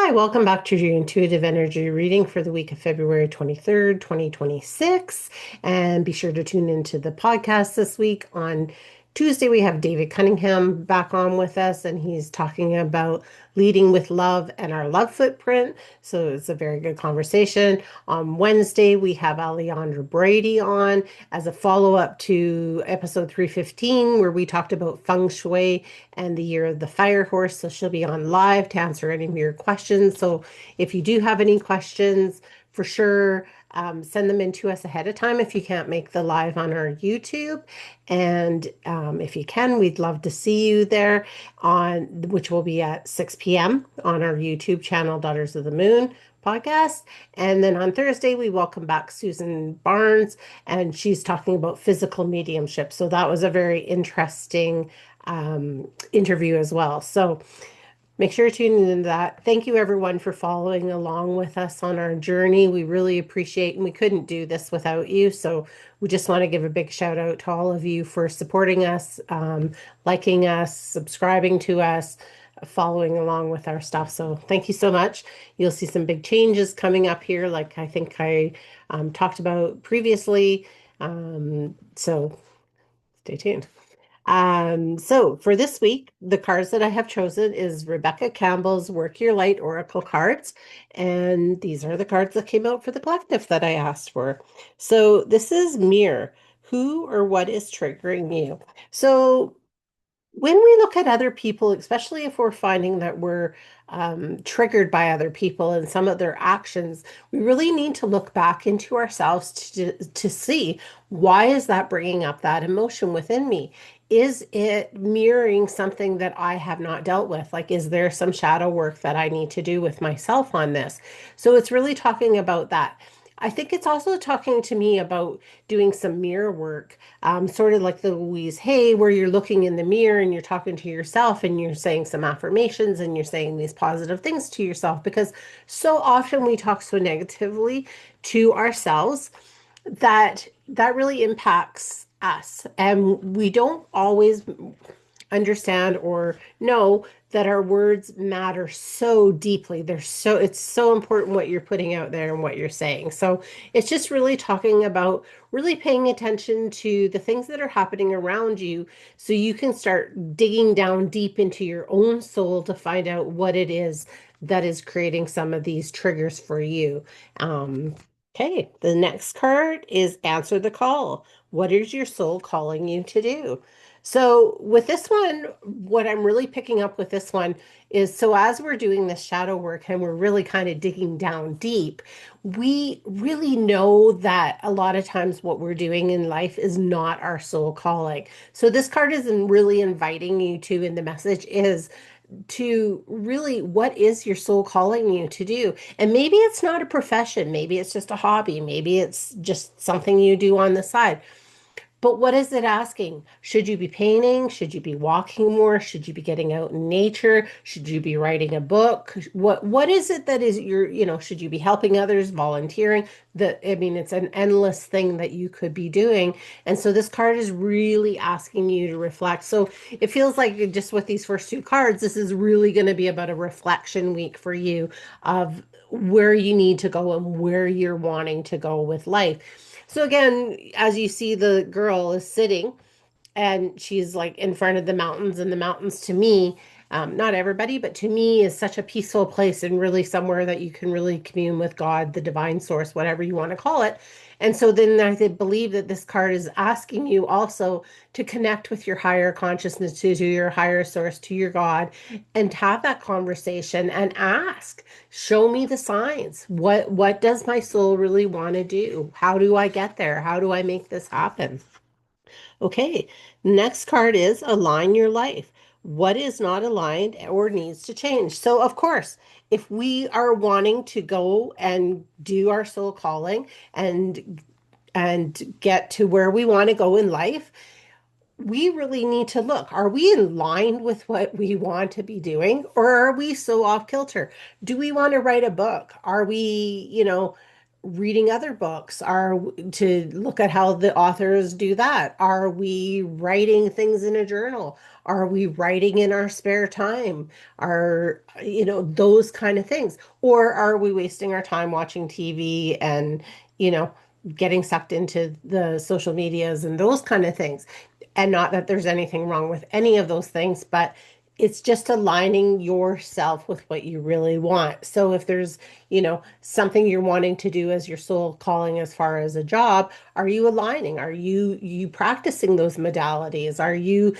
Hi, welcome back to your intuitive energy reading for the week of February 23rd, 2026. And be sure to tune into the podcast this week. On Tuesday, we have David Cunningham back on with us, and he's talking about leading with love and our love footprint. So it's a very good conversation. On Wednesday, we have Alejandra Brady on as a follow-up to episode 315, where we talked about feng shui and the year of the fire horse. So she'll be on live to answer any of your questions. So if you do have any questions, for sure, send them in to us ahead of time if you can't make the live on our YouTube. And if you can, we'd love to see you there on which will be at 6 p.m. on our YouTube channel, Daughters of the Moon podcast. And then on Thursday, we welcome back Susan Barnes, and she's talking about physical mediumship. So that was a very interesting interview as well. So make sure to tune into that. Thank you, everyone, for following along with us on our journey. We really appreciate, and we couldn't do this without you. So we just want to give a big shout out to all of you for supporting us, liking us, subscribing to us, following along with our stuff. So thank you so much. You'll see some big changes coming up here, like I think I talked about previously. So stay tuned. So for this week, the cards that I have chosen is Rebecca Campbell's Work Your Light Oracle cards. And these are the cards that came out for the collective that I asked for. So this is Mirror. Who or what is triggering you? So when we look at other people, especially if we're finding that we're triggered by other people and some of their actions, we really need to look back into ourselves to see why is that bringing up that emotion within me? Is it mirroring something that I have not dealt with? Like, is there some shadow work that I need to do with myself on this? So it's really talking about that. I think it's also talking to me about doing some mirror work, sort of like the Louise Hay, where you're looking in the mirror and you're talking to yourself and you're saying some affirmations and you're saying these positive things to yourself, because so often we talk so negatively to ourselves that really impacts us. And we don't always understand or know that our words matter so deeply. It's so important what you're putting out there and what you're saying. So it's just really talking about really paying attention to the things that are happening around you so you can start digging down deep into your own soul to find out what it is that is creating some of these triggers for you. Okay, the next card is Answer the Call. What is your soul calling you to do? So with this one, what I'm really picking up with this one is, so as we're doing this shadow work and we're really kind of digging down deep, we really know that a lot of times what we're doing in life is not our soul calling. So this card is really inviting you to, in the message is to really, what is your soul calling you to do? And maybe it's not a profession, maybe it's just a hobby, maybe it's just something you do on the side. But what is it asking? Should you be painting? Should you be walking more? Should you be getting out in nature? Should you be writing a book? What is it that is should you be helping others, volunteering? I mean, it's an endless thing that you could be doing. And so this card is really asking you to reflect. So it feels like just with these first two cards, this is really going to be about a reflection week for you of where you need to go and where you're wanting to go with life. So again, as you see, the girl is sitting and she's like in front of the mountains, and the mountains to me, not everybody, but to me is such a peaceful place and really somewhere that you can really commune with God, the divine source, whatever you want to call it. And so then I believe that this card is asking you also to connect with your higher consciousness, to your higher source, to your God, and have that conversation and ask, show me the signs. What does my soul really want to do? How do I get there? How do I make this happen? Okay, next card is Align Your Life. What is not aligned or needs to change? So, of course, if we are wanting to go and do our soul calling and get to where we want to go in life, we really need to look. Are we in line with what we want to be doing, or are we so off kilter? Do we want to write a book? Are we, reading other books? To look at how the authors do that? Are we writing things in a journal? Are we writing in our spare time? Those kind of things. Or are we wasting our time watching TV and, you know, getting sucked into the social medias and those kind of things? And not that there's anything wrong with any of those things, but it's just aligning yourself with what you really want. So if there's, something you're wanting to do as your soul calling as far as a job, are you aligning? Are you practicing those modalities? Are you,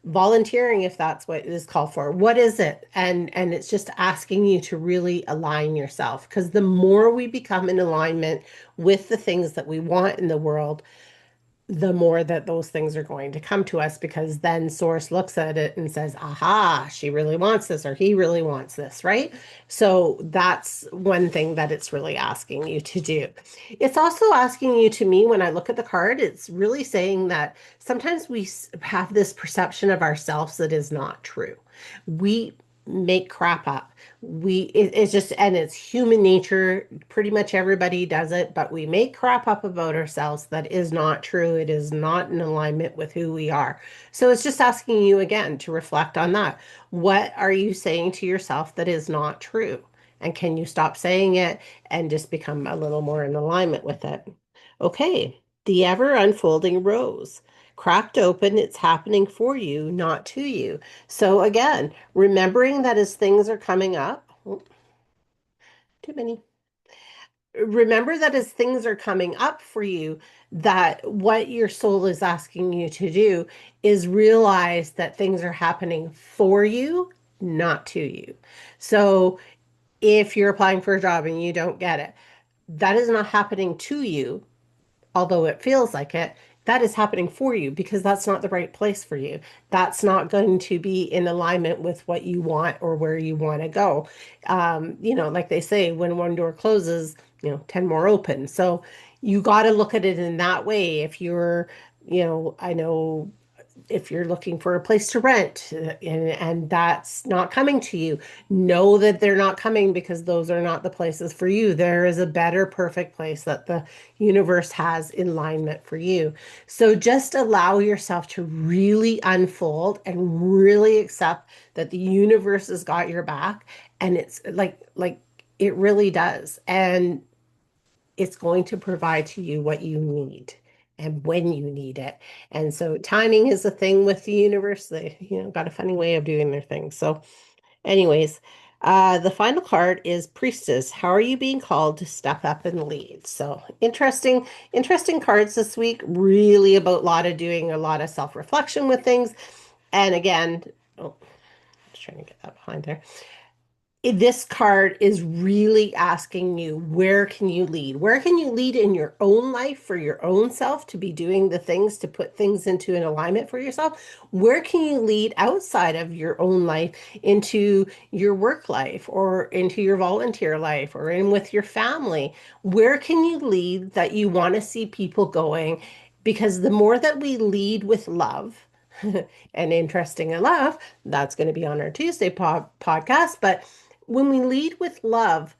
volunteering if that's what it is called for? What is it? And it's just asking you to really align yourself, because the more we become in alignment with the things that we want in the world, the more that those things are going to come to us, because then source looks at it and says, aha, she really wants this, or he really wants this, right? So that's one thing that it's really asking you to do. It's also asking you, to me, when I look at the card, it's really saying that sometimes we have this perception of ourselves that is not true. We make crap up. It's just, and it's human nature. Pretty much everybody does it, but we make crap up about ourselves that is not true. It is not in alignment with who we are. So it's just asking you again to reflect on that. What are you saying to yourself that is not true? And can you stop saying it and just become a little more in alignment with it? Okay, the ever unfolding rose. Cracked open, it's happening for you, not to you. So again, remembering that as things are coming up, too many. Remember that as things are coming up for you, that what your soul is asking you to do is realize that things are happening for you, not to you. So if you're applying for a job and you don't get it, that is not happening to you, although it feels like it. That is happening for you, because that's not the right place for you. That's not going to be in alignment with what you want or where you want to go. Like they say, when one door closes, 10 more open. So you got to look at it in that way. If you're, I know, if you're looking for a place to rent, and that's not coming to you, know that they're not coming, because those are not the places for you. There is a better, perfect place that the universe has in alignment for you. So just allow yourself to really unfold and really accept that the universe has got your back, and it's like it really does. And it's going to provide to you what you need and when you need it. And so timing is a thing with the universe. They, got a funny way of doing their things. So anyways, the final card is Priestess. How are you being called to step up and lead? So interesting cards this week. Really about doing a lot of self-reflection with things. And again, oh, I was trying to get that behind there. This card is really asking you, where can you lead? Where can you lead in your own life for your own self, to be doing the things to put things into an alignment for yourself? Where can you lead outside of your own life into your work life, or into your volunteer life, or in with your family? Where can you lead that you want to see people going? Because the more that we lead with love, and interesting enough, that's going to be on our Tuesday podcast, but when we lead with love,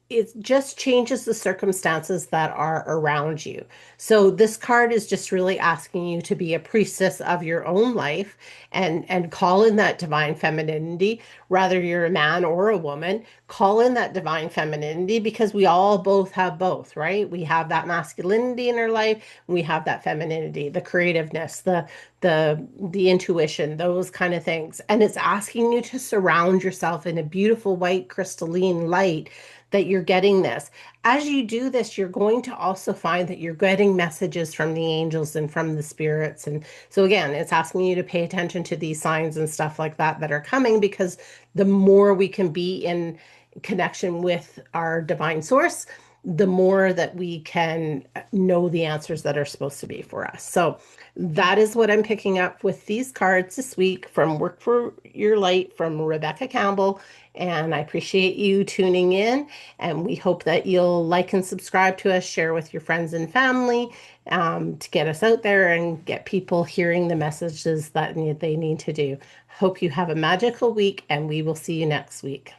it just changes the circumstances that are around you. So this card is just really asking you to be a priestess of your own life, and call in that divine femininity. Whether you're a man or a woman, call in that divine femininity, because we all both have both, right? We have that masculinity in our life, and we have that femininity, the creativeness, the intuition, those kind of things. And it's asking you to surround yourself in a beautiful white crystalline light, that you're getting this. As you do this, you're going to also find that you're getting messages from the angels and from the spirits. And so again, it's asking you to pay attention to these signs and stuff like that that are coming, because the more we can be in connection with our divine source, the more that we can know the answers that are supposed to be for us. So that is what I'm picking up with these cards this week from Work for Your Light from Rebecca Campbell. And I appreciate you tuning in. And we hope that you'll like and subscribe to us, share with your friends and family, to get us out there and get people hearing the messages that they need to do. Hope you have a magical week, and we will see you next week.